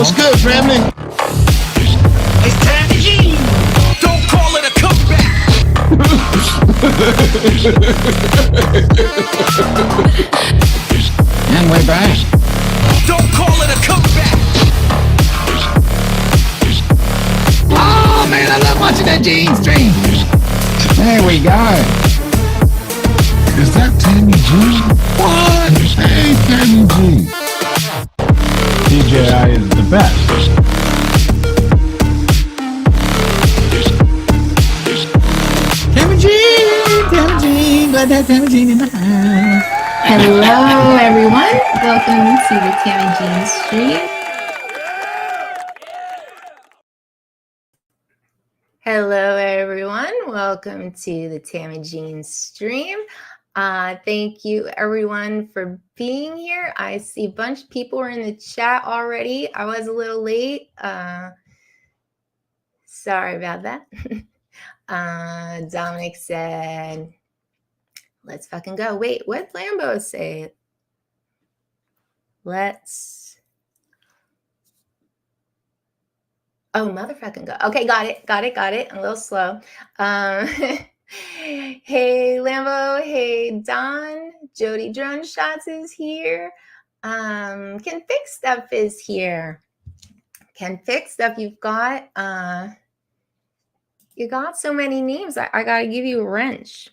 What's good, family? It's Tammie. Don't call it a comeback. And we're back. Don't call it a comeback. Oh man, I love watching that Gene stream. There we go. Is that Tammie G? What? Hey, Tammie G. DJI is the best. Tammie G, glad to have Tammie G in the house. Hello, everyone. Welcome to the Tammie Jean stream. Hello, everyone. Welcome to the Tammie Jean stream. Thank you, everyone, for being here. I see a bunch of people are in the chat already. I was a little late. Sorry about that. Dominic said, let's fucking go. Wait, what did Lambo say? Oh, motherfucking go. Okay, got it. I'm a little slow. Hey, Lambo. Hey, Don. Jody Drone Shots is here. Can Fix Stuff is here. Can Fix Stuff, you got so many names. I got to give you a wrench.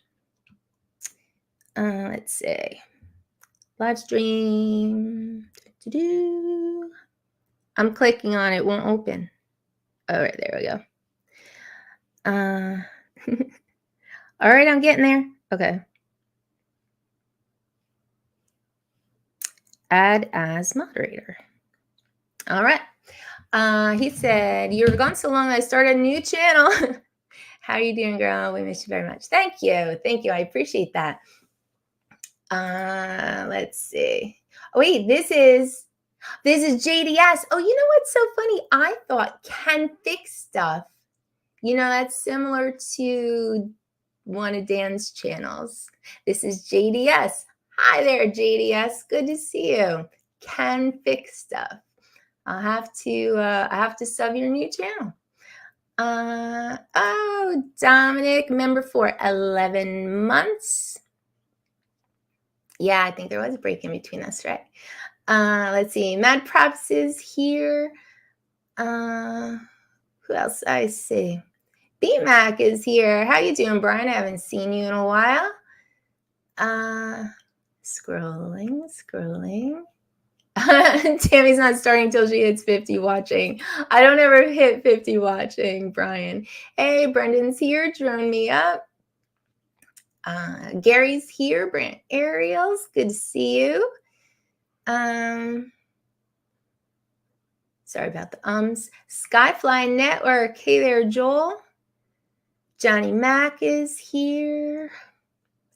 Let's see. Live stream. I'm clicking on it. Won't open. All right, there we go. All right, I'm getting there. Okay. Add as moderator. All right. He said, you were gone so long, I started a new channel. How are you doing, girl? We miss you very much. Thank you. I appreciate that. Let's see. Oh, wait, this is JDS. Oh, you know what's so funny? I thought Can Fix Stuff. You know, that's similar to one of Dan's channels. This is JDS. Hi there, JDS. Good to see you. Can Fix Stuff. I have to sub your new channel. Oh, Dominic, member for 11 months. Yeah, I think there was a break in between us, right? Let's see. Mad Props is here. Who else I see? B-Mac is here. How you doing, Brian? I haven't seen you in a while. Scrolling. Tammie's not starting until she hits 50 watching. I don't ever hit 50 watching, Brian. Hey, Brendan's here. Drone me up. Gary's here. Brent Ariels. Good to see you. Sorry about the ums. Skyfly Network. Hey there, Joel. Johnny Mac is here.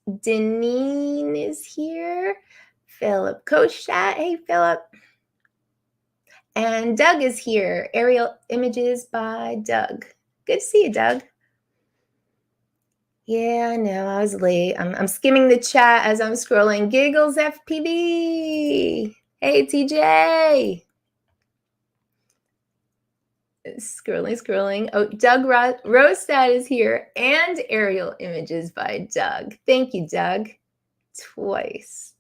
Deneen is here. Philip Koshat. Hey, Philip. And Doug is here. Aerial Images by Doug. Good to see you, Doug. Yeah, I know. I was late. I'm skimming the chat as I'm scrolling. Giggles FPV. Hey, TJ. Scrolling. Oh, Doug Rostad is here. And Aerial Images by Doug. Thank you, Doug. Twice.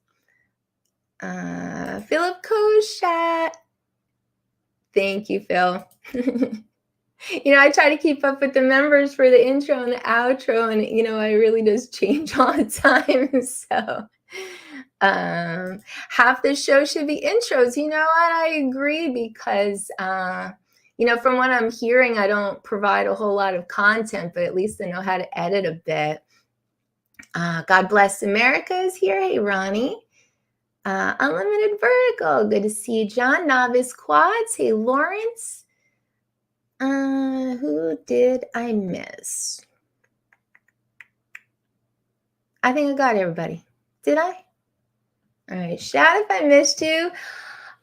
Philip Koshat. Thank you, Phil. You know, I try to keep up with the members for the intro and the outro, and, you know, I really just change all the time. So half the show should be intros. You know what? I agree because, you know, from what I'm hearing, I don't provide a whole lot of content, but at least I know how to edit a bit. God Bless America is here. Hey, Ronnie. Unlimited Vertical. Good to see you, John. Novice Quads. Hey, Lawrence. Who did I miss? I think I got everybody. Did I? All right. Shout if I missed you.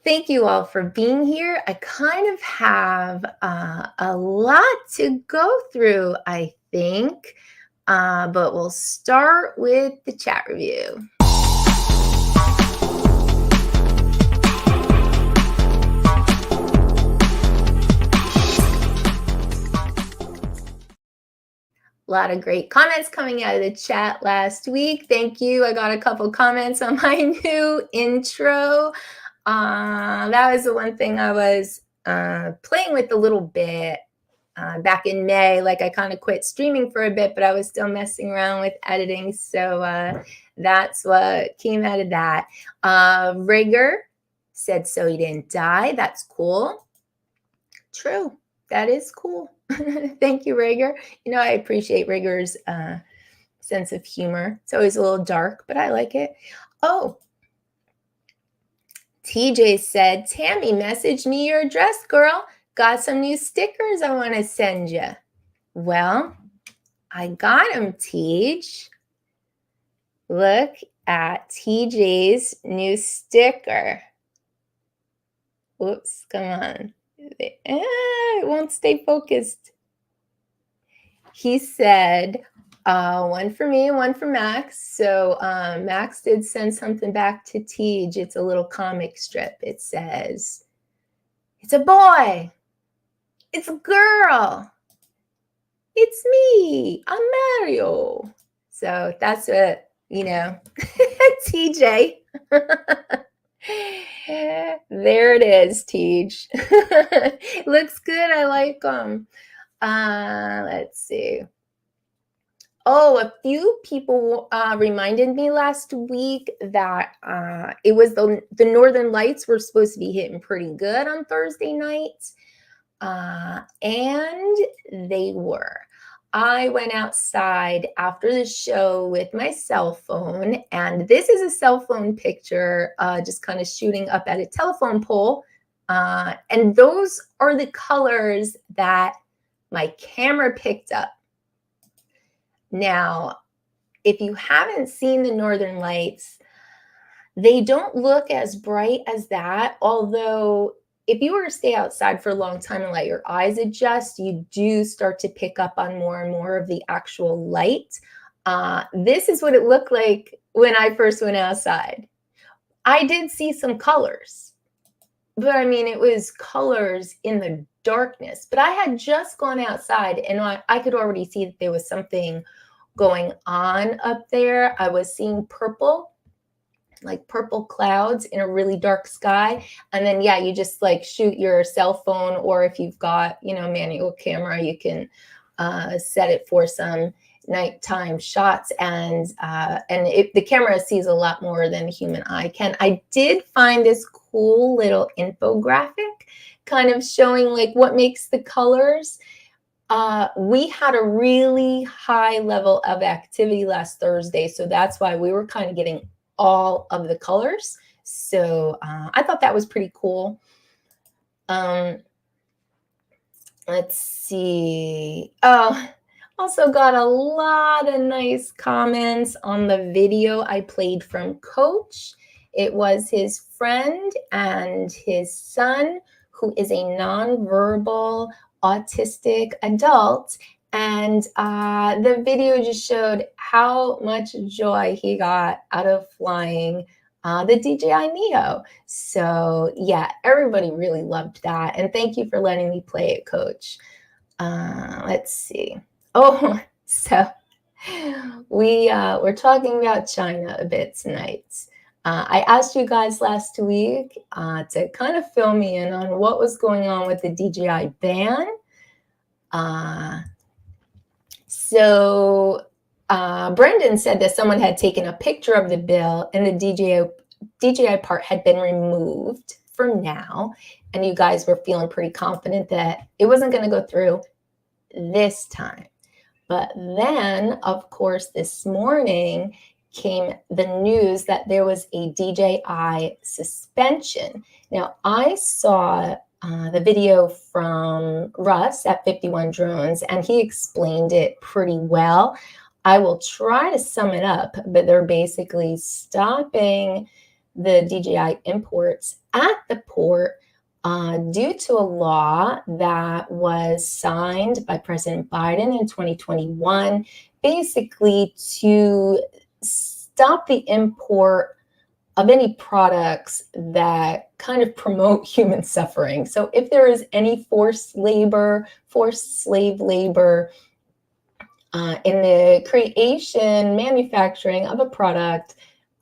Thank you all for being here. I kind of have a lot to go through, I think. But we'll start with the chat review. A lot of great comments coming out of the chat last week. Thank you. I got a couple comments on my new intro. That was the one thing I was playing with a little bit back in May. Like I kind of quit streaming for a bit, but I was still messing around with editing. So that's what came out of that. Rigger said, so he didn't die. That's cool. True. That is cool. Thank you, Rigger. You know, I appreciate Rigger's sense of humor. It's always a little dark, but I like it. Oh, TJ said, Tammie, message me your address, girl. Got some new stickers I want to send you. Well, I got them, Tej. Look at TJ's new sticker. Whoops, come on. It won't stay focused. He said, one for me and one for Max. So Max did send something back to Tej. It's a little comic strip. It says, it's a boy. It's a girl. It's me. I'm Mario. So that's what, you know, TJ. There it is, Tej. Looks good. I like them. Let's see. Oh, a few people reminded me last week that it was the Northern Lights were supposed to be hitting pretty good on Thursday night. And they were. I went outside after the show with my cell phone, and this is a cell phone picture, just kind of shooting up at a telephone pole. And those are the colors that my camera picked up. Now, if you haven't seen the Northern Lights, they don't look as bright as that, although if you were to stay outside for a long time and let your eyes adjust, you do start to pick up on more and more of the actual light. This is what it looked like when I first went outside. I did see some colors, but I mean, it was colors in the darkness. But I had just gone outside and I could already see that there was something going on up there. I was seeing purple, like purple clouds in a really dark sky. And then, yeah, you just like shoot your cell phone, or if you've got, you know, manual camera, you can set it for some nighttime shots. And the camera sees a lot more than the human eye can. I did find this cool little infographic kind of showing like what makes the colors. We had a really high level of activity last Thursday. So that's why we were kind of getting all of the colors. So I thought that was pretty cool. Let's see. Oh, also got a lot of nice comments on the video I played from Coach. It was his friend and his son, who is a nonverbal autistic adult. And the video just showed how much joy he got out of flying the DJI Neo. So yeah, everybody really loved that. And thank you for letting me play it, Coach. Let's see. Oh, so we're talking about China a bit tonight. I asked you guys last week to kind of fill me in on what was going on with the DJI ban. So Brendan said that someone had taken a picture of the bill and the DJI part had been removed for now. And you guys were feeling pretty confident that it wasn't going to go through this time. But then, of course, this morning came the news that there was a DJI suspension. Now, I saw the video from Russ at 51 Drones, and he explained it pretty well. I will try to sum it up, but they're basically stopping the DJI imports at the port due to a law that was signed by President Biden in 2021, basically to stop the import of any products that kind of promote human suffering. So if there is any forced slave labor, in the creation, manufacturing of a product,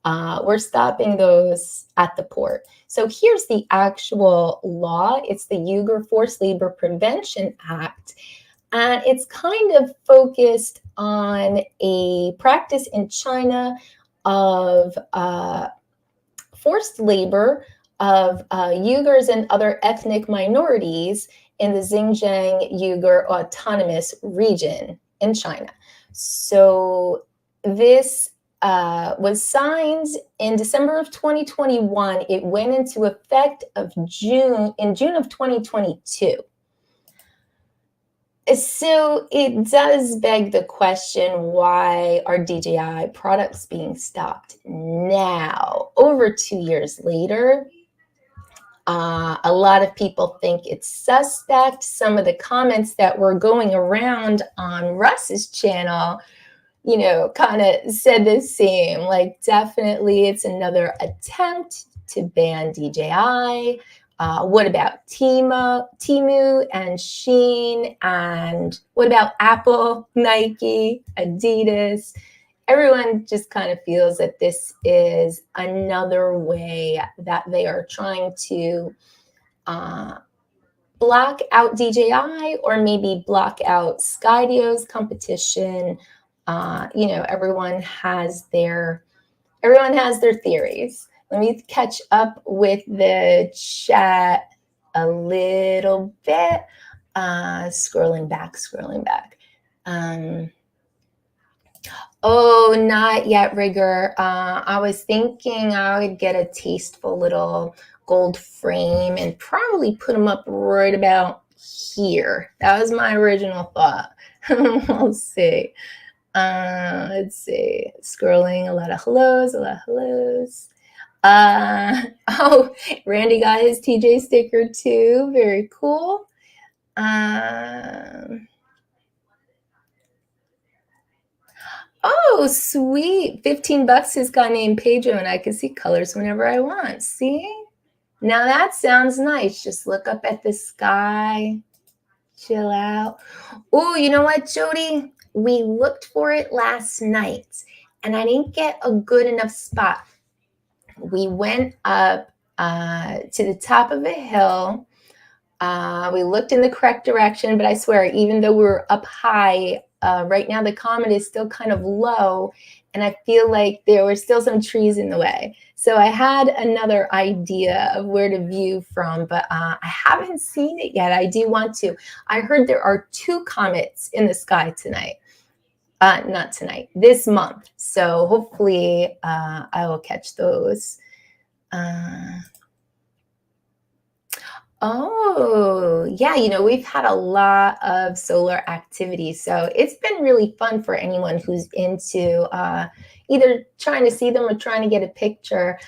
we're stopping those at the port. So here's the actual law. It's the Uyghur Forced Labor Prevention Act. And it's kind of focused on a practice in China of forced labor of Uyghurs and other ethnic minorities in the Xinjiang Uyghur Autonomous Region in China. So this was signed in December of 2021. It went into effect in June of 2022. So it does beg the question, why are DJI products being stopped now, over 2 years later? A lot of people think it's suspect. Some of the comments that were going around on Russ's channel, kind of said the same. Like, definitely it's another attempt to ban DJI. What about Temu and Shein? And what about Apple, Nike, Adidas? Everyone just kind of feels that this is another way that they are trying to block out DJI, or maybe block out Skydio's competition. Everyone has their theories. Let me catch up with the chat a little bit. Scrolling back. Oh, not yet, Rigger. I was thinking I would get a tasteful little gold frame and probably put them up right about here. That was my original thought. We'll see. Let's see. Scrolling, a lot of hellos. Oh, Randy got his TJ sticker too. Very cool. Oh, sweet. $15 this guy named Pedro, and I can see colors whenever I want. See? Now that sounds nice. Just look up at the sky, chill out. Oh, you know what, Jody? We looked for it last night, and I didn't get a good enough spot. We went up to the top of a hill. We looked in the correct direction, but I swear, even though we were up high, right now the comet is still kind of low, and I feel like there were still some trees in the way. So I had another idea of where to view from, but I haven't seen it yet. I do want to. I heard there are 2 comets in the sky tonight. Not tonight, this month. So hopefully I will catch those. Oh, yeah, we've had a lot of solar activity. So it's been really fun for anyone who's into either trying to see them or trying to get a picture.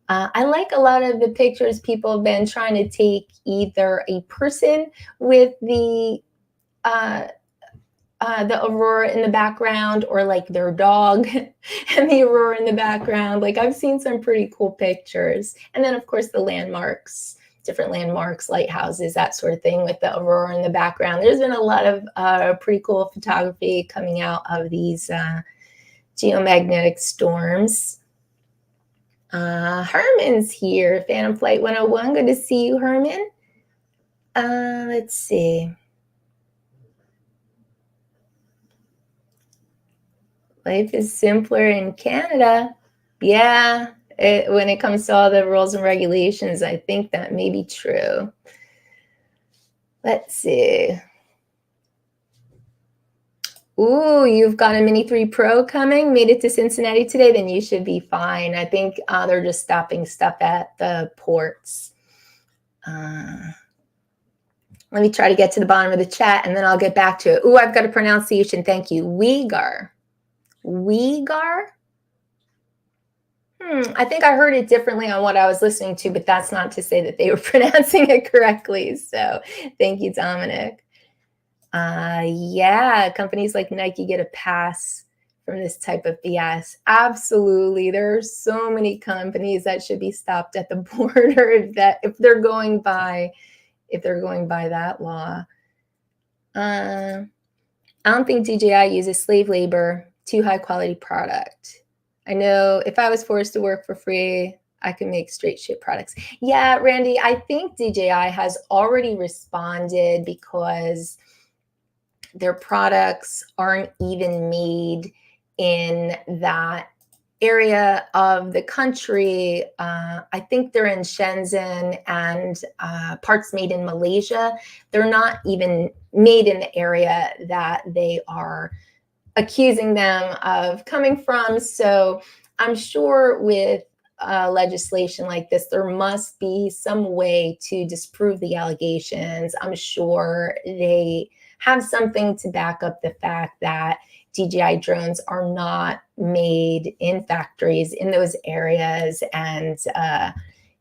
I like a lot of the pictures people have been trying to take, either a person with the aurora in the background, or like their dog and the aurora in the background. Like, I've seen some pretty cool pictures. And then, of course, the landmarks. Different landmarks, lighthouses, that sort of thing, with the aurora in the background. There's been a lot of pretty cool photography coming out of these geomagnetic storms. Herman's here, Phantom Flight 101. Good to see you, Herman. Let's see. Life is simpler in Canada. Yeah. When it comes to all the rules and regulations, I think that may be true. Let's see. Ooh, you've got a Mini 3 Pro coming, made it to Cincinnati today, then you should be fine. I think they're just stopping stuff at the ports. Let me try to get to the bottom of the chat, and then I'll get back to it. Ooh, I've got a pronunciation. Thank you. Uyghur. I think I heard it differently on what I was listening to, but that's not to say that they were pronouncing it correctly. So thank you, Dominic. Yeah, companies like Nike get a pass from this type of BS. Absolutely. There are so many companies that should be stopped at the border if they're going by that law. I don't think DJI uses slave labor, too high quality product. I know if I was forced to work for free, I could make straight shit products. Yeah, Randy, I think DJI has already responded because their products aren't even made in that area of the country. I think they're in Shenzhen and parts made in Malaysia. They're not even made in the area that they are accusing them of coming from. So I'm sure with legislation like this, there must be some way to disprove the allegations. I'm sure they have something to back up the fact that DJI drones are not made in factories in those areas. And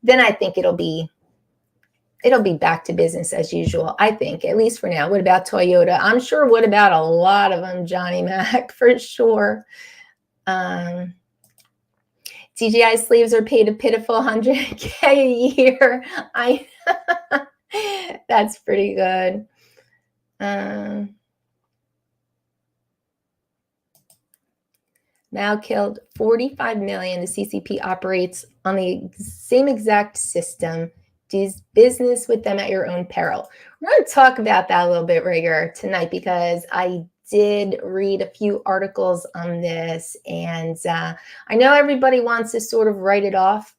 then I think it'll be back to business as usual, I think, at least for now. What about Toyota? I'm sure what about a lot of them, Johnny Mac, for sure. DJI sleeves are paid a pitiful $100K a year. That's pretty good. Now killed 45 million. The CCP operates on the same exact system. Do business with them at your own peril. We're going to talk about that a little bit, Rigger, tonight, because I did read a few articles on this, and I know everybody wants to sort of write it off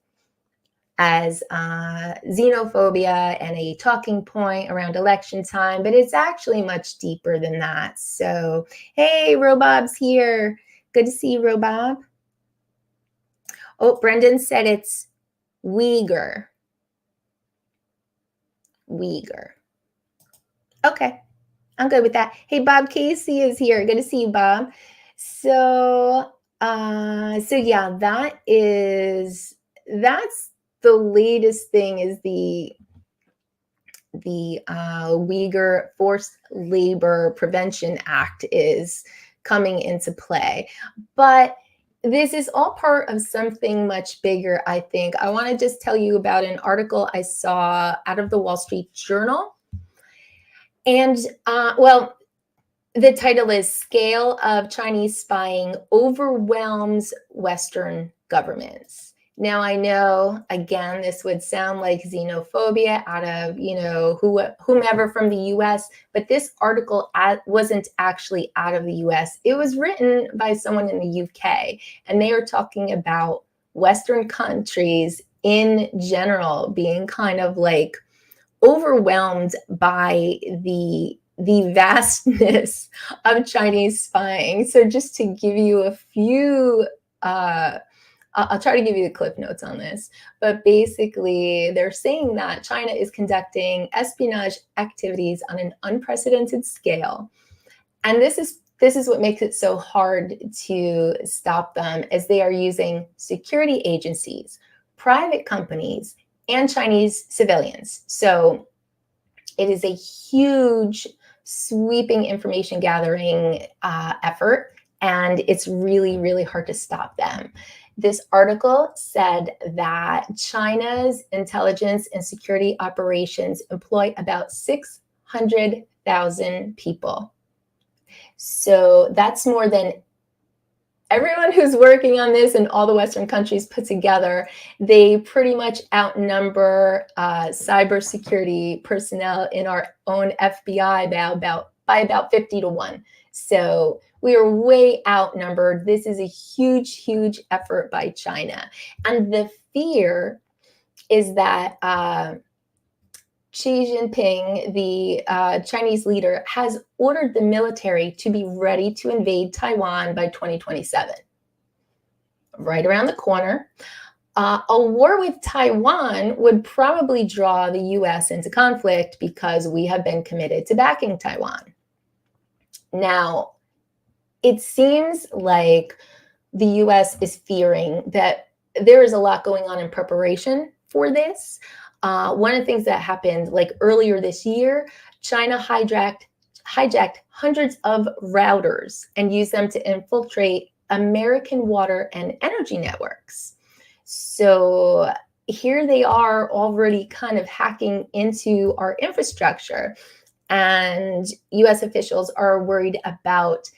as xenophobia and a talking point around election time, but it's actually much deeper than that. So, hey, Robob's here. Good to see you, Robob. Oh, Brendan said it's Uyghur. Uyghur. Okay, I'm good with that. Hey, Bob Casey is here. Good to see you, Bob. So yeah, that's the latest thing is the Uyghur Forced Labor Prevention Act is coming into play. But this is all part of something much bigger, I think. I want to just tell you about an article I saw out of the Wall Street Journal. And, well, the title is Scale of Chinese Spying Overwhelms Western Governments. Now, I know, again, this would sound like xenophobia out of, whomever from the US, but this article wasn't actually out of the US. It was written by someone in the UK, and they are talking about Western countries in general being kind of like overwhelmed by the vastness of Chinese spying. So just to give you a few, I'll try to give you the cliff notes on this, but basically they're saying that China is conducting espionage activities on an unprecedented scale. And this is what makes it so hard to stop them, as they are using security agencies, private companies, and Chinese civilians. So it is a huge sweeping information gathering effort, and it's really, really hard to stop them. This article said that China's intelligence and security operations employ about 600,000 people. So that's more than everyone who's working on this in all the Western countries put together. They pretty much outnumber cybersecurity personnel in our own FBI by about 50 to 1. So we are way outnumbered. This is a huge, huge effort by China. And the fear is that Xi Jinping, the Chinese leader, has ordered the military to be ready to invade Taiwan by 2027. Right around the corner. A war with Taiwan would probably draw the US into conflict because we have been committed to backing Taiwan. Now, it seems like the US is fearing that there is a lot going on in preparation for this. One of the things that happened like earlier this year, China hijacked hundreds of routers and used them to infiltrate American water and energy networks. So here they are already kind of hacking into our infrastructure. And US officials are worried about,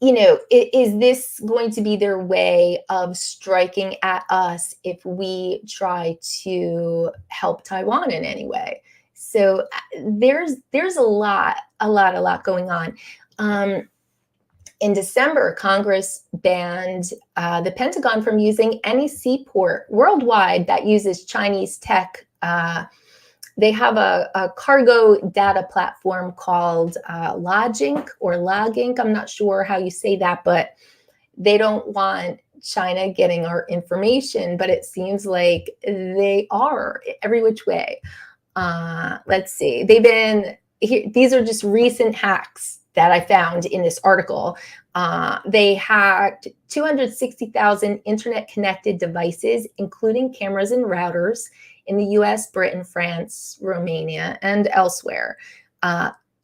is this going to be their way of striking at us if we try to help Taiwan in any way? So there's a lot going on. In December, Congress banned the Pentagon from using any seaport worldwide that uses Chinese tech. They have a cargo data platform called Logink or Logink. I'm not sure how you say that, but they don't want China getting our information, but it seems like they are every which way. Let's see. These are just recent hacks that I found in this article. They hacked 260,000 internet-connected devices, including cameras and routers, in the US, Britain, France, Romania, and elsewhere.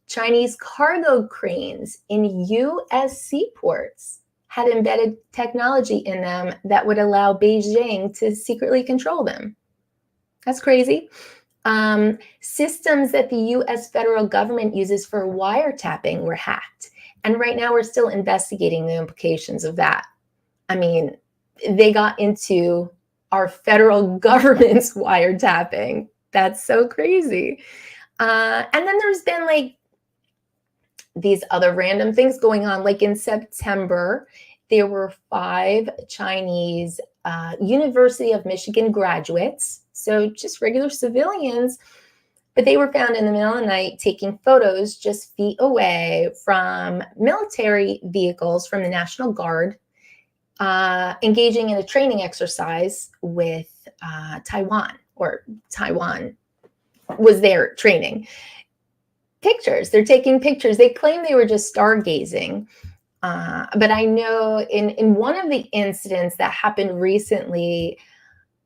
Chinese cargo cranes in US seaports had embedded technology in them that would allow Beijing to secretly control them. That's crazy. Systems that the US federal government uses for wiretapping were hacked. And right now we're still investigating the implications of that. I mean, they got into our federal government's wiretapping. That's so crazy. And then there's been like these other random things going on. Like in September, there were 5 Chinese University of Michigan graduates, so just regular civilians, but they were found in the middle of the night taking photos just feet away from military vehicles from the National Guard, engaging in a training exercise with Taiwan, or Taiwan was their training. Pictures, they're taking pictures. They claim they were just stargazing. But I know in one of the incidents that happened recently,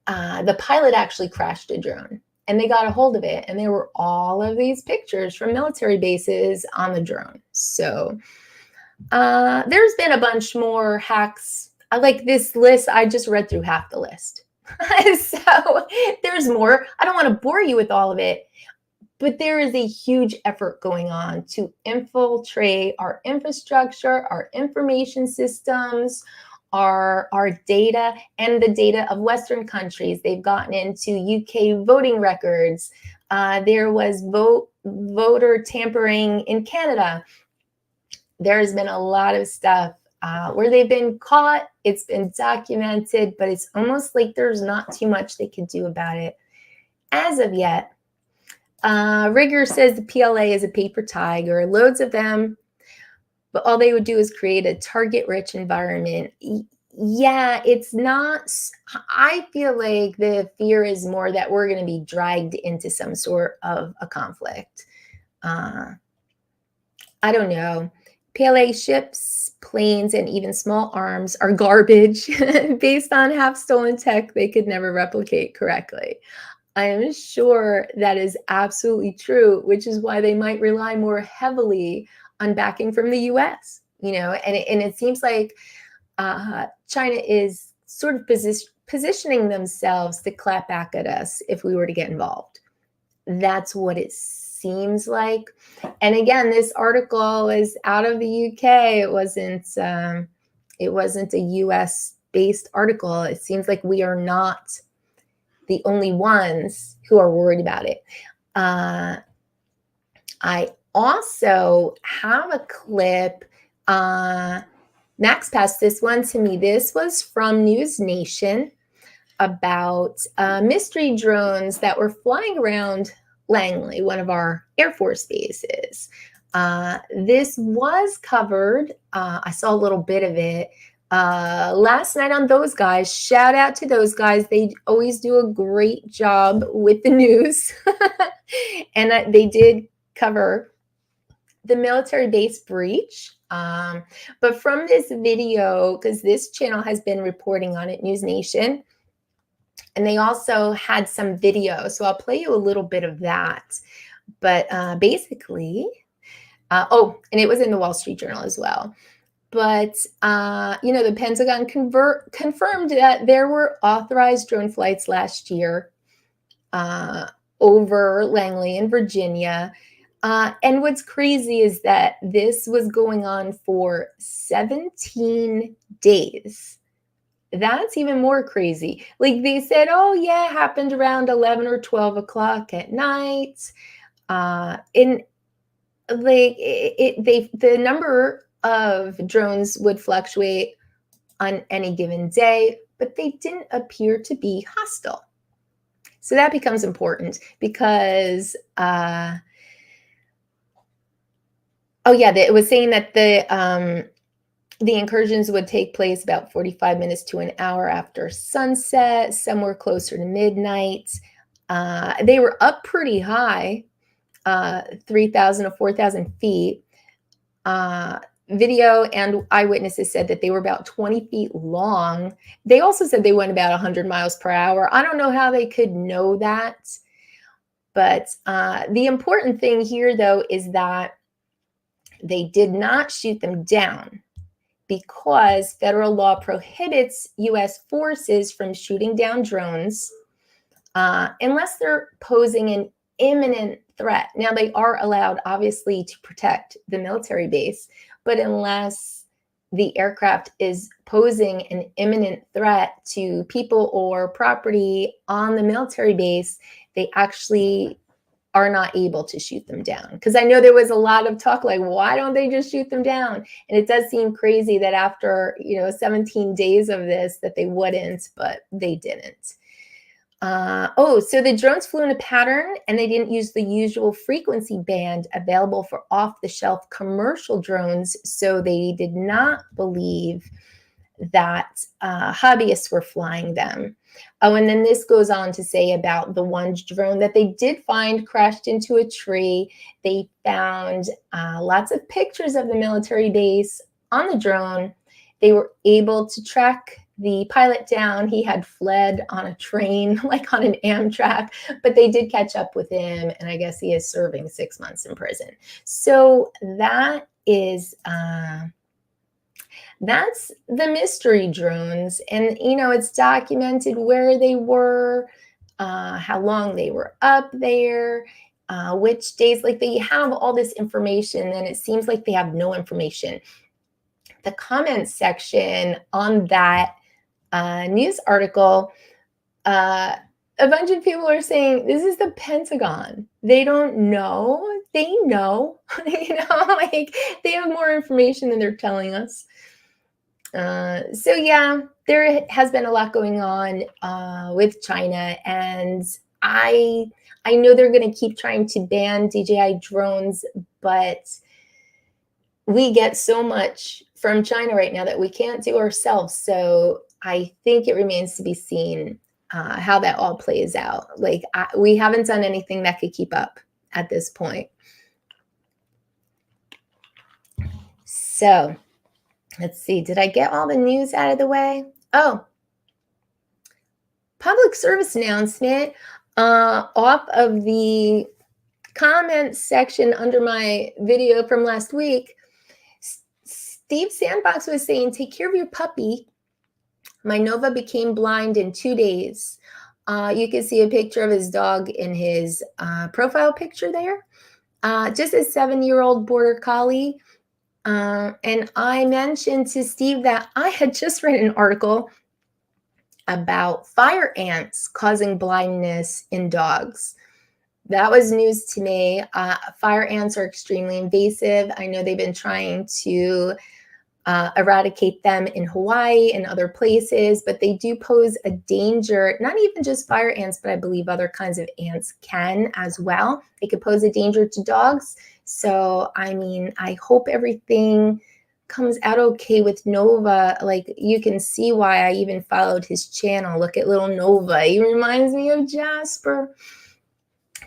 the pilot actually crashed a drone and they got a hold of it. And there were all of these pictures from military bases on the drone. So there's been a bunch more hacks. I like this list. I just read through half the list. So there's more. I don't want to bore you with all of it. But there is a huge effort going on to infiltrate our infrastructure, our information systems, our data, and the data of Western countries. They've gotten into UK voting records. There was voter tampering in Canada. There's been a lot of stuff where they've been caught. It's been documented, but it's almost like there's not too much they can do about it as of yet. Rigger says the PLA is a paper tiger, loads of them, but all they would do is create a target-rich environment. Yeah, it's not. I feel like the fear is more that we're going to be dragged into some sort of a conflict. I don't know. PLA ships, planes, and even small arms are garbage based on half-stolen tech they could never replicate correctly. I am sure that is absolutely true, which is why they might rely more heavily on backing from the US, and it seems like China is sort of positioning themselves to clap back at us if we were to get involved. That's what it seems like. And again, this article is out of the UK. It wasn't a US based article. It seems like we are not the only ones who are worried about it. I also have a clip. Max passed this one to me. This was from News Nation about mystery drones that were flying around Langley, one of our Air Force bases. This was covered. I saw a little bit of it last night on Those Guys. Shout out to Those Guys. They always do a great job with the news. And they did cover the military base breach. But from this video, because this channel has been reporting on it, News Nation, and they also had some video. So I'll play you a little bit of that. But basically, and it was in the Wall Street Journal as well. But, the Pentagon confirmed that there were authorized drone flights last year over Langley in Virginia. And what's crazy is that this was going on for 17 days. That's even more crazy. Like they said, oh yeah, it happened around 11 or 12 o'clock at night. And like the number of drones would fluctuate on any given day, but they didn't appear to be hostile. So that becomes important because oh yeah, it was saying that the incursions would take place about 45 minutes to an hour after sunset, somewhere closer to midnight. They were up pretty high, 3,000 to 4,000 feet. Video and eyewitnesses said that they were about 20 feet long. They also said they went about 100 miles per hour. I don't know how they could know that. But the important thing here, though, is that they did not shoot them down because federal law prohibits U.S. forces from shooting down drones unless they're posing an imminent threat. Now, they are allowed, obviously, to protect the military base, but unless the aircraft is posing an imminent threat to people or property on the military base, they actually are not able to shoot them down. Because I know there was a lot of talk like, why don't they just shoot them down? And it does seem crazy that after 17 days of this that they wouldn't, but they didn't. So the drones flew in a pattern and they didn't use the usual frequency band available for off-the-shelf commercial drones. So they did not believe that hobbyists were flying them. Oh, and then this goes on to say about the one drone that they did find crashed into a tree. They found lots of pictures of the military base on the drone. They were able to track the pilot down. He had fled on a train, like on an Amtrak, but they did catch up with him, and I guess he is serving 6 months in prison. So that is that's the mystery drones, and it's documented where they were, how long they were up there, which days. Like they have all this information, and it seems like they have no information. The comments section on that news article, a bunch of people are saying this is the Pentagon. They don't know. They know, like they have more information than they're telling us. So yeah, there has been a lot going on with China, and I know they're going to keep trying to ban DJI drones, but we get so much from China right now that we can't do ourselves. So I think it remains to be seen how that all plays out. Like we haven't done anything that could keep up at this point. So let's see. Did I get all the news out of the way? Oh, public service announcement off of the comments section under my video from last week. Steve Sandbox was saying, take care of your puppy. My Nova became blind in 2 days. You can see a picture of his dog in his profile picture there. Just a 7-year-old border collie. And I mentioned to Steve that I had just read an article about fire ants causing blindness in dogs. That was news to me. Fire ants are extremely invasive. I know they've been trying to eradicate them in Hawaii and other places, but they do pose a danger. Not even just fire ants, but I believe other kinds of ants can as well. They could pose a danger to dogs. So, I mean, I hope everything comes out okay with Nova. Like, you can see why I even followed his channel. Look at little Nova. He reminds me of Jasper.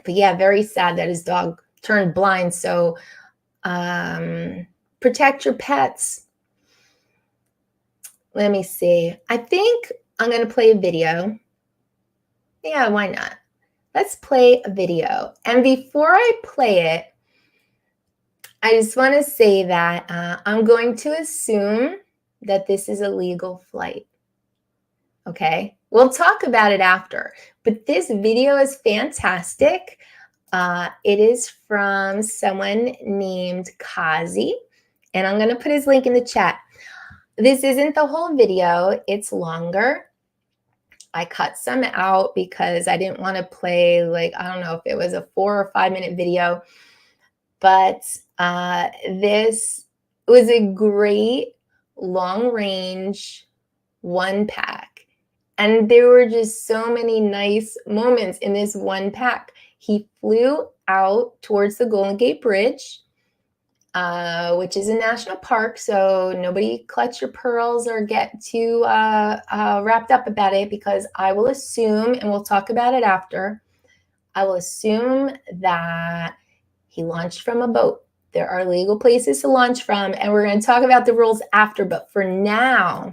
But yeah, very sad that his dog turned blind. So protect your pets. Let me see. I think I'm going to play a video. Yeah, why not? Let's play a video. And before I play it, I just want to say that I'm going to assume that this is a legal flight. Okay? We'll talk about it after. But this video is fantastic. It is from someone named Kazi, and I'm going to put his link in the chat. This isn't the whole video, it's longer. I cut some out because I didn't want to play, like, I don't know if it was a 4 or 5 minute video, but this was a great long range 1-pack. And there were just so many nice moments in this 1-pack. He flew out towards the Golden Gate Bridge, which is a national park, so nobody clutch your pearls or get too wrapped up about it, because I will assume, and we'll talk about it after, I will assume that he launched from a boat. There are legal places to launch from, and we're going to talk about the rules after, but for now,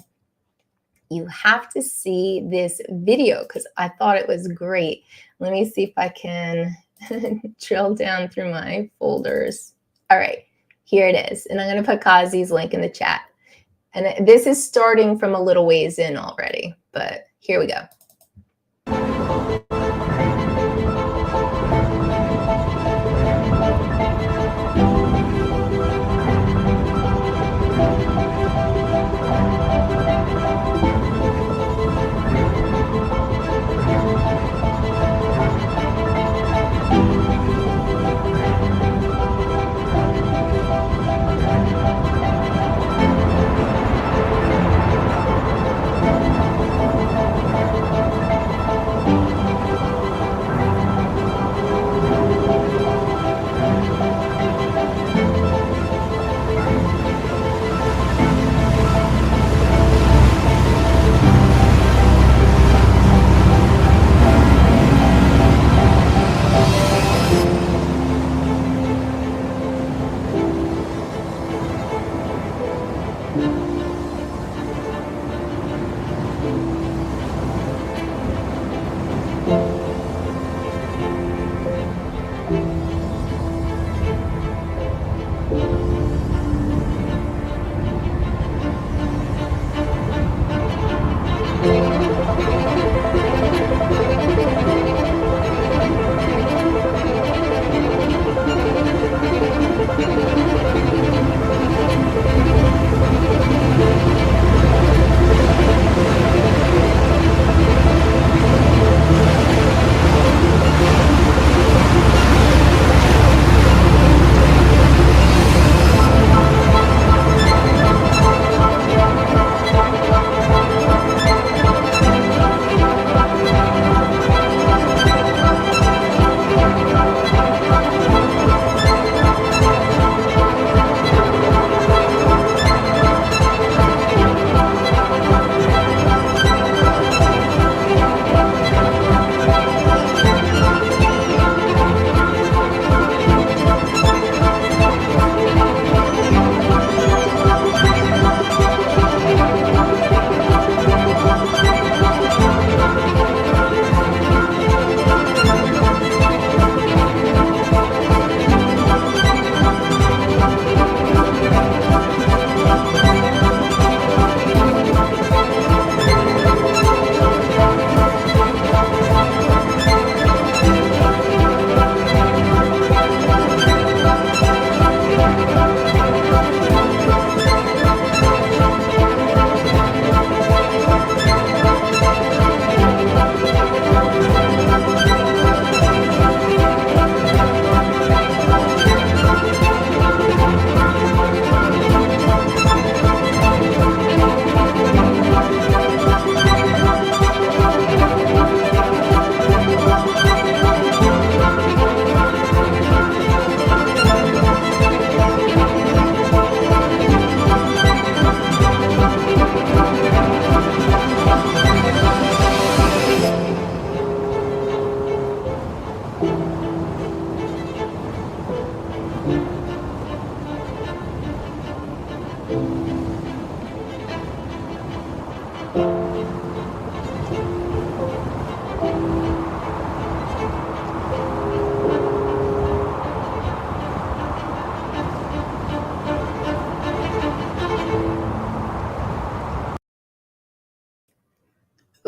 you have to see this video because I thought it was great. Let me see if I can drill down through my folders. All right, here it is. And I'm going to put Kazi's link in the chat. And this is starting from a little ways in already, but here we go.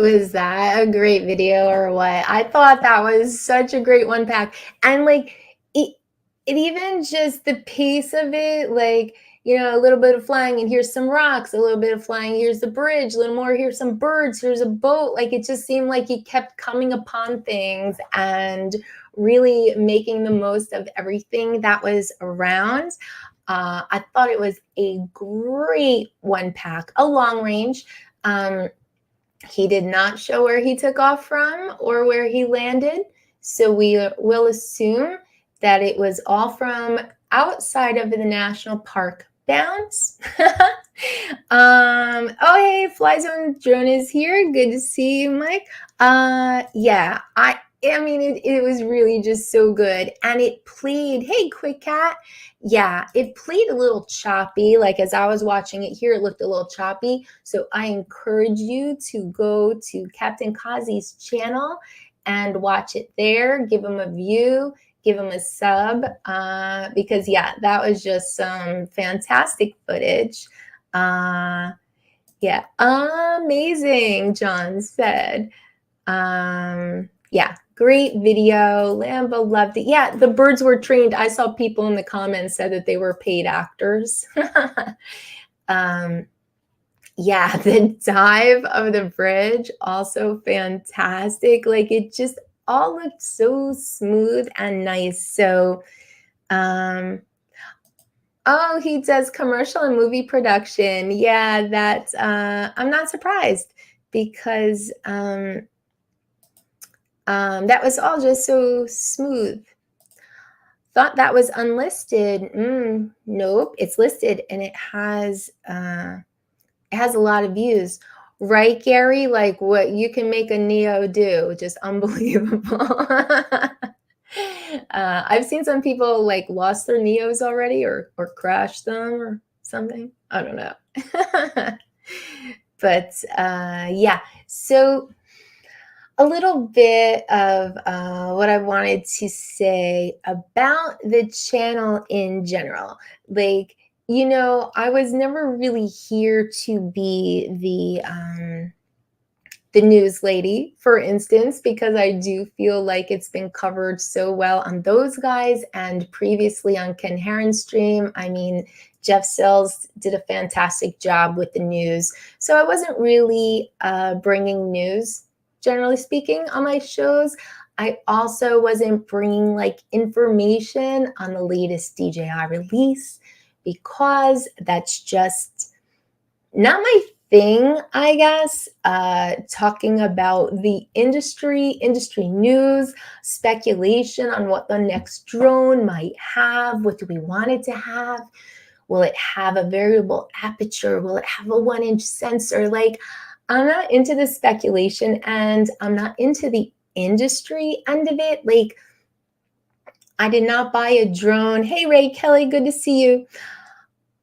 Was that a great video or what? I thought that was such a great one pack. And like it even just the pace of it, like, you know, a little bit of flying and here's some rocks, a little bit of flying, here's the bridge, a little more, here's some birds, here's a boat. Like it just seemed like he kept coming upon things and really making the most of everything that was around. I thought it was a great one pack, a long range. He did not show where he took off from or where he landed. So we will assume that it was all from outside of the national park bounds. Oh, hey, Fly Zone Drone is here. Good to see you, Mike. Yeah, I mean, it was really just so good. And it played, hey, Quick Cat. Yeah, it played a little choppy. Like as I was watching it here, it looked a little choppy. So I encourage you to go to Captain Kazi's channel and watch it there. Give him a view, give him a sub, because yeah, that was just some fantastic footage. Yeah, amazing, John said. Yeah, great video. Lambo loved it. Yeah, the birds were trained. I saw people in the comments said that they were paid actors. Yeah, the dive of the bridge, also fantastic. Like it just all looked so smooth and nice. So, oh, he does commercial and movie production. Yeah, that I'm not surprised because that was all just so smooth. Thought that was unlisted. Nope, it's listed and it has a lot of views. Right, Gary? Like what you can make a Neo do, just unbelievable. I've seen some people like lost their Neos already or crashed them or something. I don't know. But yeah, so a little bit of what I wanted to say about the channel in general. Like, you know, I was never really here to be the news lady, for instance, because I do feel like it's been covered so well on those guys and previously on Ken Heron's stream. I mean, Jeff Sills did a fantastic job with the news. So I wasn't really bringing news, generally speaking, on my shows. I also wasn't bringing like information on the latest DJI release because that's just not my thing, I guess. Talking about the industry news, speculation on what the next drone might have. What do we want it to have? Will it have a variable aperture? Will it have a 1-inch sensor? Like, I'm not into the speculation and I'm not into the industry end of it. Like, I did not buy a drone. Hey, Ray Kelly, good to see you.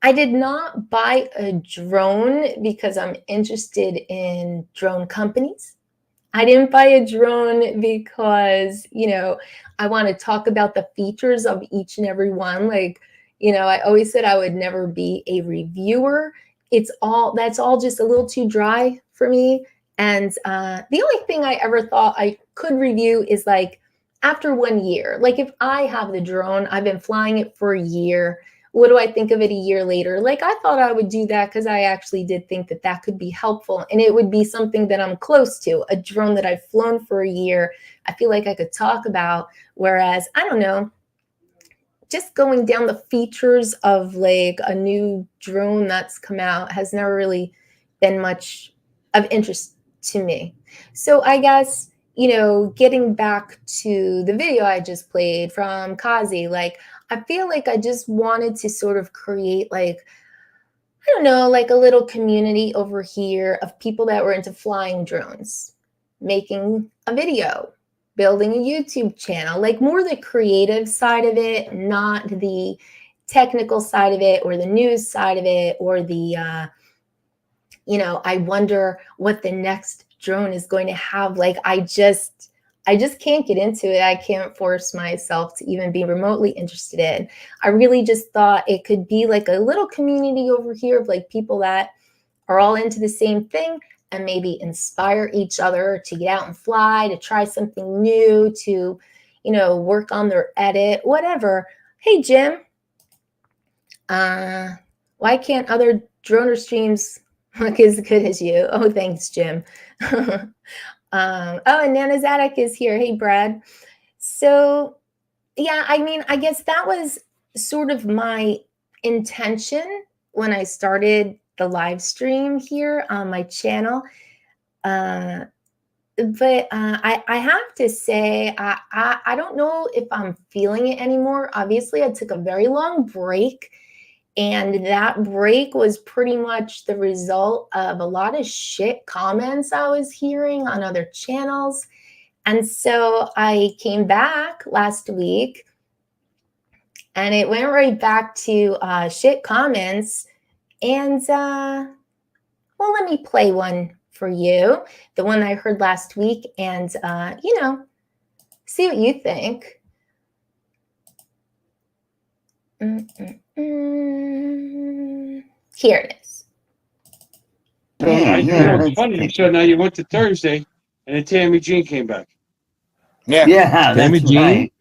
I did not buy a drone because I'm interested in drone companies. I didn't buy a drone because, you know, I want to talk about the features of each and every one. Like, you know, I always said I would never be a reviewer. That's all just a little too dry for me. And the only thing I ever thought I could review is like after 1 year. Like if I have the drone, I've been flying it for a year. What do I think of it a year later? Like I thought I would do that because I actually did think that that could be helpful and it would be something that I'm close to, a drone that I've flown for a year. I feel like I could talk about, whereas I don't know, just going down the features of like a new drone that's come out has never really been much of interest to me. So I guess, you know, getting back to the video I just played from Kazi, like I feel like I just wanted to sort of create like, I don't know, like a little community over here of people that were into flying drones, making a video, building a YouTube channel, like more the creative side of it, not the technical side of it or the news side of it or the, you know, I wonder what the next drone is going to have. Like, I just can't get into it. I can't force myself to even be remotely interested in. I really just thought it could be like a little community over here of like people that are all into the same thing. and maybe inspire each other to get out and fly, to try something new, to, work on their edit, whatever. Hey, Jim, why can't other droner streams look as good as you? Oh, thanks, Jim. Oh, and Nana Zadok is here. Hey, Brad. So, yeah, I mean, I guess that was sort of my intention when I started the live stream here on my channel. But I have to say, I don't know if I'm feeling it anymore. Obviously, I took a very long break, and that break was pretty much the result of a lot of shit comments I was hearing on other channels. And so I came back last week, and it went right back to shit comments. And, well, let me play one for you, the one I heard last week, and, see what you think. Here it is. It's funny. So now you went to Thursday, and then Tammie Jean came back. Yeah, Tammie that's Jean? right.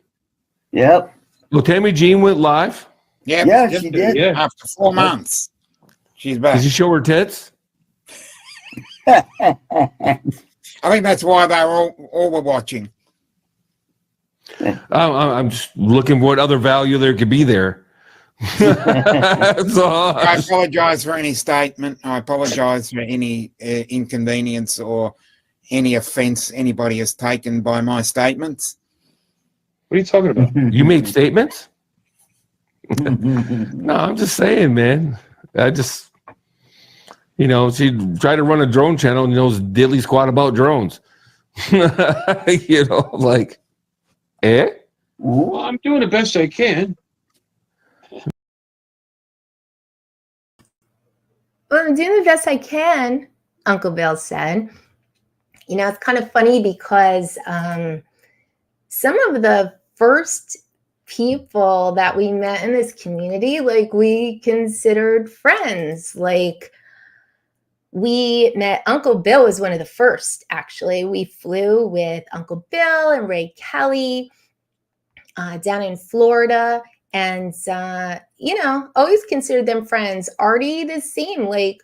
Yep. Well, Tammie Jean went live. Yeah, she did. Yeah. After 4 months, she's back. Did she show her tits? I think that's why they were all were watching. I'm just looking what other value there could be there. I apologize for any statement. I apologize for any inconvenience or any offense anybody has taken by my statements. What are you talking about? You made statements? No, I'm just saying, man. I just, she tried to run a drone channel and knows diddly squat about drones. Like, eh? Well, I'm doing the best I can. Well, I'm doing the best I can, Uncle Bill said. It's kind of funny because some of the first people that we met in this community, like, we considered friends. Like, we met Uncle Bill was one of the first, actually. We flew with Uncle Bill and Ray Kelly down in Florida. And, always considered them friends. Artie, the same. Like,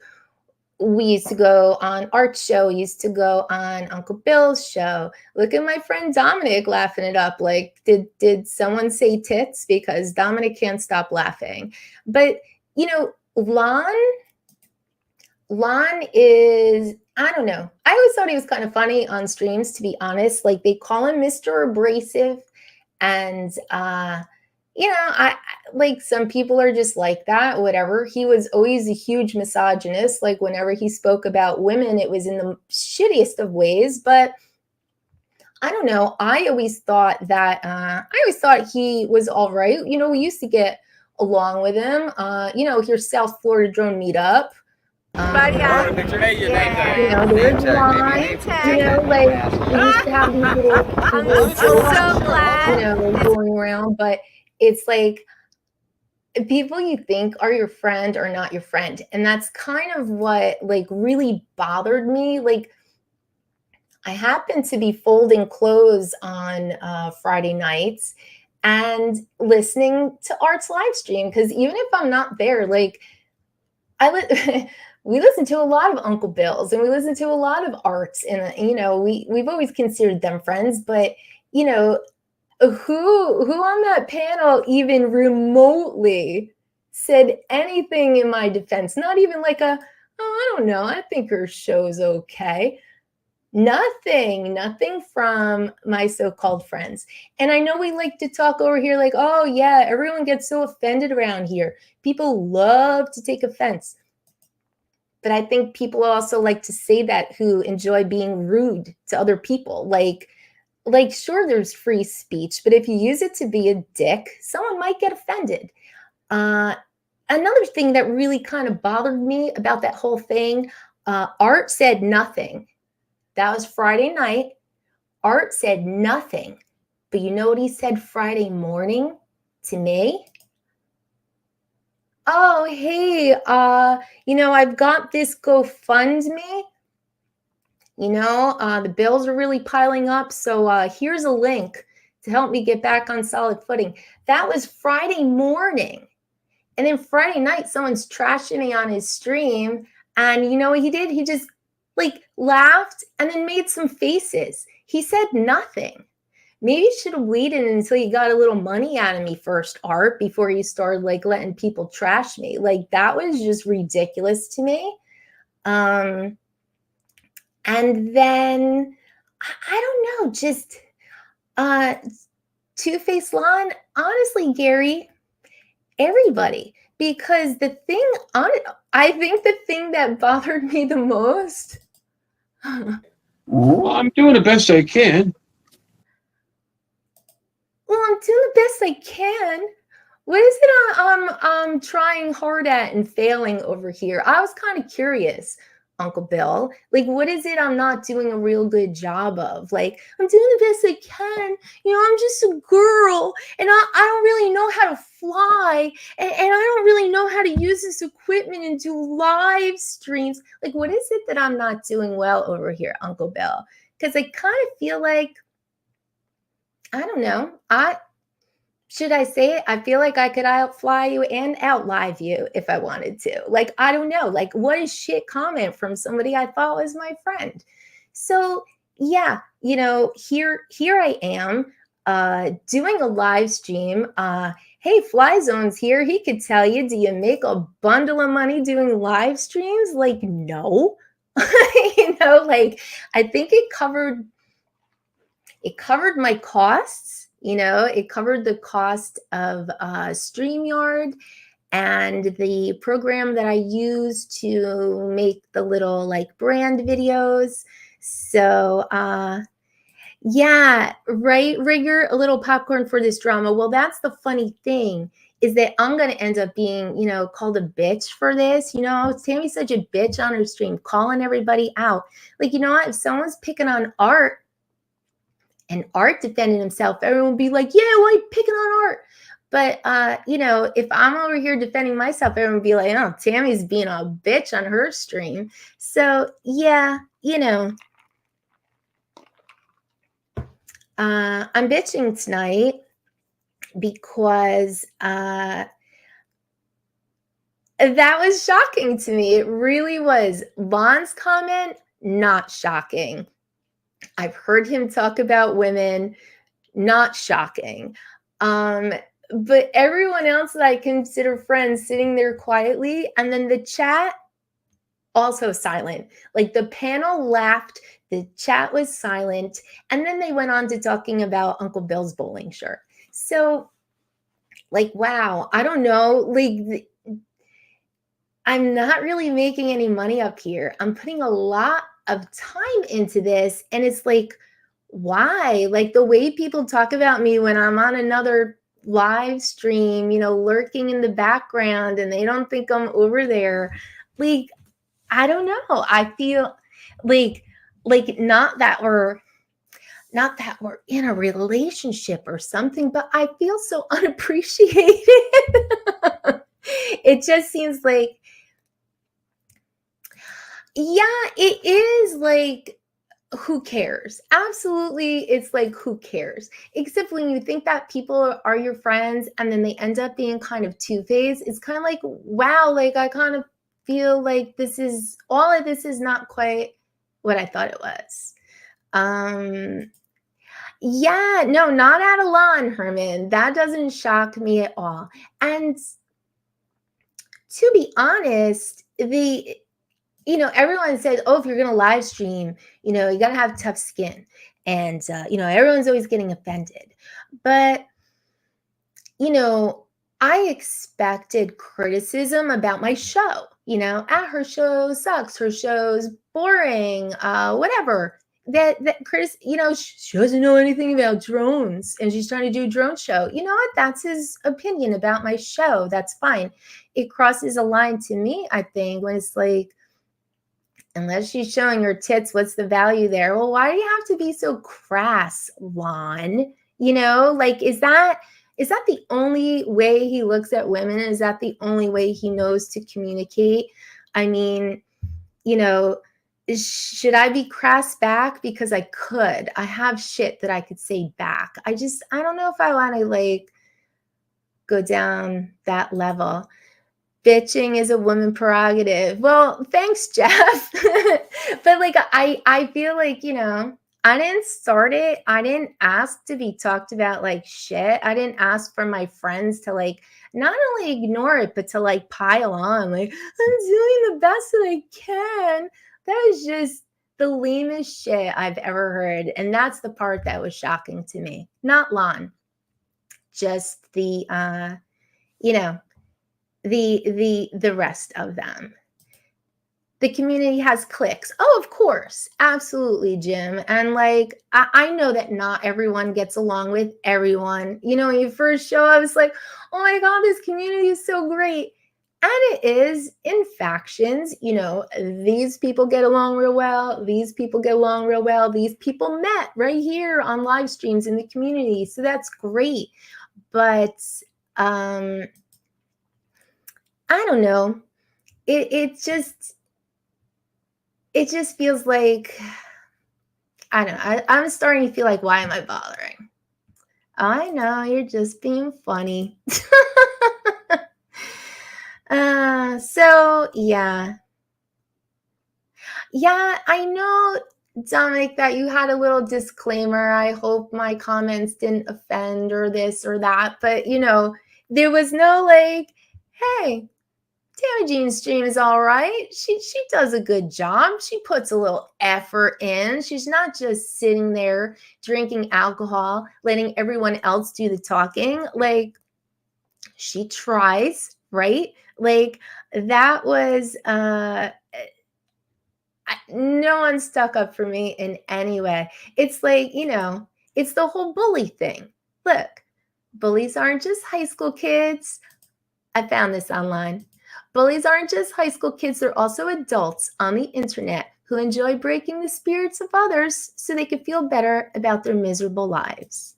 we used to go on Art's show, used to go on Uncle Bill's show. Look at my friend Dominic laughing it up. Like, did someone say tits? Because Dominic can't stop laughing. But, Lon is, I don't know. I always thought he was kind of funny on streams, to be honest. Like, they call him Mr. Abrasive. And, I like, some people are just like that, whatever. He was always a huge misogynist. Like, whenever he spoke about women, it was in the shittiest of ways. But I don't know. I always thought he was all right. We used to get along with him. Your South Florida drone meetup. There's Ron, like, we used to have these little so glad. going around, but it's like, people you think are your friend are not your friend. And that's kind of what, like, really bothered me. Like, I happened to be folding clothes on Friday nights and listening to Art's live stream, because even if I'm not there, like, we listen to a lot of Uncle Bill's and we listen to a lot of Arts, and we've always considered them friends. But who on that panel even remotely said anything in my defense? Not even like I don't know, I think her show's okay. Nothing from my so-called friends. And I know we like to talk over here like, oh yeah, everyone gets so offended around here. People love to take offense. But I think people also like to say that who enjoy being rude to other people. Like, sure, there's free speech, but if you use it to be a dick, someone might get offended. Another thing that really kind of bothered me about that whole thing, Art said nothing. That was Friday night. Art said nothing. But you know what he said Friday morning to me? Oh, hey, I've got this GoFundMe. The bills are really piling up. So here's a link to help me get back on solid footing. That was Friday morning. And then Friday night, someone's trashing me on his stream. And you know what he did? He just laughed and then made some faces. He said nothing. Maybe you should have waited until you got a little money out of me first, Art, before you started letting people trash me. That was just ridiculous to me. And then I don't know, just Two-Face Lawn, honestly, Gary, everybody, because I think the thing that bothered me the most. Well, I'm doing the best I can. Well, I'm doing the best I can. What is it I'm trying hard at and failing over here? I was kind of curious, Uncle Bill. What is it I'm not doing a real good job of? I'm doing the best I can. I'm just a girl, and I don't really know how to fly, and I don't really know how to use this equipment and do live streams. What is it that I'm not doing well over here, Uncle Bill? Because I kind of feel like, I don't know. Should I say it? I feel like I could outfly you and outlive you if I wanted to. I don't know. What a shit comment from somebody I thought was my friend. So yeah, here I am doing a live stream. Hey, Fly Zone's here. He could tell you, do you make a bundle of money doing live streams? No. I think it covered my costs. It covered the cost of StreamYard and the program that I use to make the little brand videos. So yeah, right, Rigger, a little popcorn for this drama. Well, that's the funny thing, is that I'm going to end up being, called a bitch for this. Tammie's such a bitch on her stream, calling everybody out. What? If someone's picking on Art, and Art defended himself, everyone would be like, yeah, why are you picking on Art? But, if I'm over here defending myself, everyone would be like, oh, Tammie's being a bitch on her stream. So, yeah, I'm bitching tonight because that was shocking to me. It really was. Lon's comment, not shocking. I've heard him talk about women, not shocking. But everyone else that I consider friends sitting there quietly, and then the chat, also silent. The panel laughed, the chat was silent, and then they went on to talking about Uncle Bill's bowling shirt. So, wow, I don't know. I'm not really making any money up here. I'm putting a lot of time into this, and it's why? The way people talk about me when I'm on another live stream, lurking in the background, and they don't think I'm over there. I don't know. I feel not that we're in a relationship or something, but I feel so unappreciated. It just seems yeah, it is who cares? Absolutely, it's who cares? Except when you think that people are your friends and then they end up being kind of two-faced, it's kind of wow, I kind of feel all of this is not quite what I thought it was. Yeah, no, not out of line, Herman. That doesn't shock me at all. And to be honest, everyone says, oh, if you're going to live stream, you got to have tough skin. And, everyone's always getting offended. But, I expected criticism about my show. Her show sucks. Her show's boring. Whatever. That Chris, she doesn't know anything about drones, and she's trying to do a drone show. You know what? That's his opinion about my show. That's fine. It crosses a line to me, I think, when it's unless she's showing her tits, what's the value there? Well, why do you have to be so crass, Lon? Is that the only way he looks at women? Is that the only way he knows to communicate? I mean, should I be crass back? Because I could. I have shit that I could say back. I don't know if I want to like go down that level. Bitching is a woman prerogative. Well, thanks, Jeff. But like I feel like, I didn't start it. I didn't ask to be talked about like shit. I didn't ask for my friends to like not only ignore it, but to like pile on. Like, I'm doing the best that I can. That was just the lamest shit I've ever heard. And that's the part that was shocking to me. Not Lon. Just the the rest of them. The community has cliques. Oh, of course. Absolutely, Jim. And like, I know that not everyone gets along with everyone. When you first show, I was like, oh my God, this community is so great. And it is in factions. These people get along real well. These people get along real well. These people met right here on live streams in the community. So that's great. But I don't know. It just feels like, I don't know. I'm starting to feel like, why am I bothering? I know, you're just being funny. So, yeah. Yeah, I know, Dominic, that you had a little disclaimer. I hope my comments didn't offend or this or that. But, there was no like, hey, Tammie Jean's stream is all right. She does a good job. She puts a little effort in. She's not just sitting there drinking alcohol, letting everyone else do the talking. Like, she tries, right? Like, that was no one stuck up for me in any way. It's like, it's the whole bully thing. Look, bullies aren't just high school kids. I found this online. Bullies aren't just high school kids, they're also adults on the internet who enjoy breaking the spirits of others so they can feel better about their miserable lives.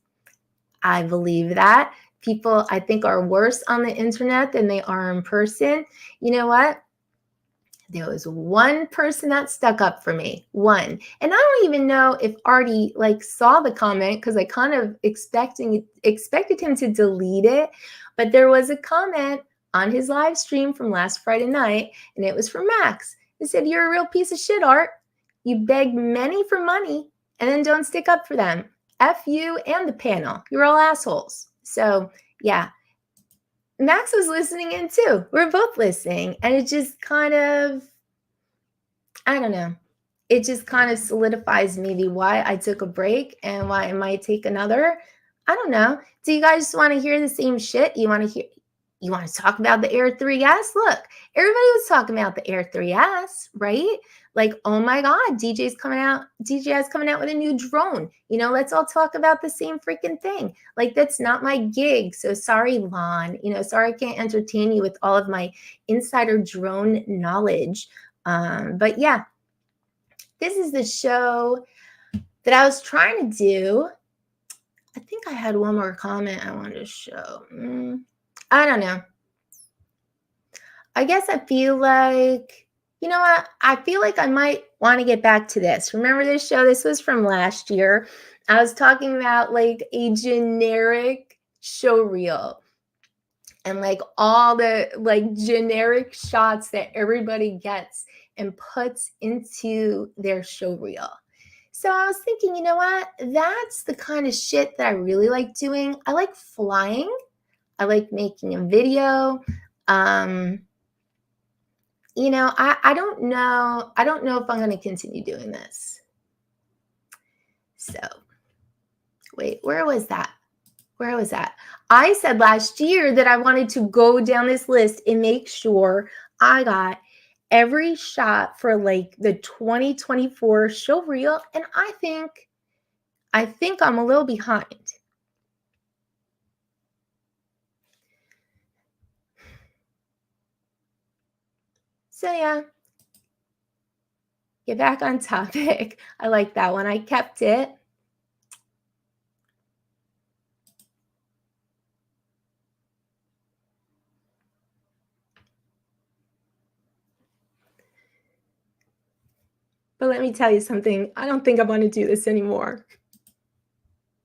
I believe that. People, I think, are worse on the internet than they are in person. You know what? There was one person that stuck up for me. One. And I don't even know if Artie saw the comment, because I kind of expected him to delete it. But there was a comment on his live stream from last Friday night, and it was from Max. It said, "You're a real piece of shit, Art. You beg many for money and then don't stick up for them. F you and the panel. You're all assholes." So, yeah. Max was listening in too. We're both listening. And it just kind of, I don't know. It just kind of solidifies maybe why I took a break and why I might take another. I don't know. Do you guys want to hear the same shit? You want to talk about the Air 3S? Look, everybody was talking about the Air 3S, right? Like, oh my God, DJI's coming out with a new drone. Let's all talk about the same freaking thing. Like, that's not my gig. So sorry, Lon. Sorry I can't entertain you with all of my insider drone knowledge. But yeah, this is the show that I was trying to do. I think I had one more comment I wanted to show. I don't know. I guess I feel like, you know what? I feel like I might want to get back to this. Remember this show? This was from last year. I was talking about like a generic show reel and like all the like generic shots that everybody gets and puts into their show reel. So I was thinking, you know what? That's the kind of shit that I really like doing. I like flying. I like making a video. I don't know. I don't know if I'm going to continue doing this. So, wait, where was that? I said last year that I wanted to go down this list and make sure I got every shot for like the 2024 show reel. And I think I'm a little behind. So yeah, get back on topic. I like that one. I kept it. But let me tell you something. I don't think I want to do this anymore.